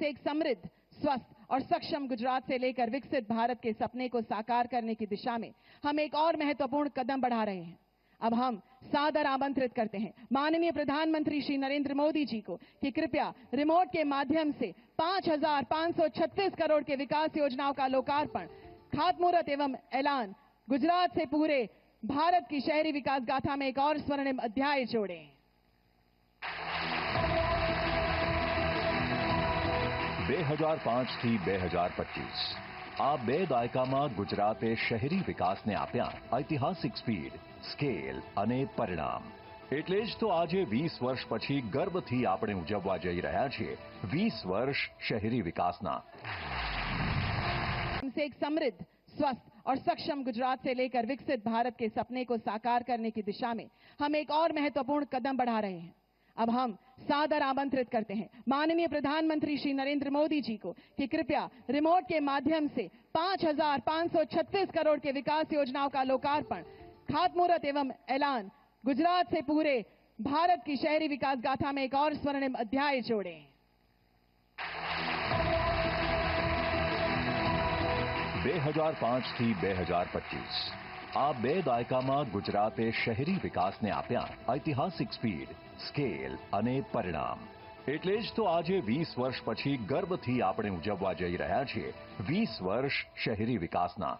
से एक समृद्ध, स्वस्थ और सक्षम गुजरात से लेकर विकसित भारत के सपने को साकार करने की दिशा में हम एक और महत्वपूर्ण कदम बढ़ा रहे हैं। अब हम सादर आमंत्रित करते हैं माननीय प्रधानमंत्री श्री नरेंद्र मोदी जी को कि कृपया रिमोट के माध्यम से 5,536 करोड़ के विकास योजनाओं का लोकार्पण, खातमुहूर्त एवं ऐलान गुजरात से पूरे भारत की शहरी विकास गाथा में एक और स्वर्णिम अध्याय जोड़ें। 2005 થી 2025 આ બે દાયકામાં ગુજરાતે શહેરી વિકાસને આપ્યા ઐતિહાસિક સ્પીડ, સ્કેલ અને પરિણામ. એટલે જ તો આજે 20 વર્ષ પછી ગર્વથી આપણે ઉજવવા જઈ રહ્યા છીએ 20 વર્ષ શહેરી વિકાસના. हमसे एक समृद्ध, स्वस्थ और सक्षम गुजरात से लेकर विकसित भारत के सपने को साकार करने की दिशा में हम एक और महत्वपूर्ण कदम बढ़ा रहे हैं। अब हम सादर आमंत्रित करते हैं माननीय प्रधानमंत्री श्री नरेंद्र मोदी जी को कि कृपया रिमोट के माध्यम से 5,536 करोड़ के विकास योजनाओं का लोकार्पण, खातमुहूर्त एवं ऐलान गुजरात से पूरे भारत की शहरी विकास गाथा में एक और स्वर्णिम अध्याय जोड़ें। 2005 થી 2025 આ બે દાયકામાં ગુજરાતે શહેરી વિકાસને આપ્યા ઐતિહાસિક સ્પીડ, સ્કેલ અને પરિણામ. એટલે જ તો આજે 20 વર્ષ પછી ગર્વથી આપણે ઉજવવા જઈ રહ્યા છીએ 20 વર્ષ શહેરી વિકાસના.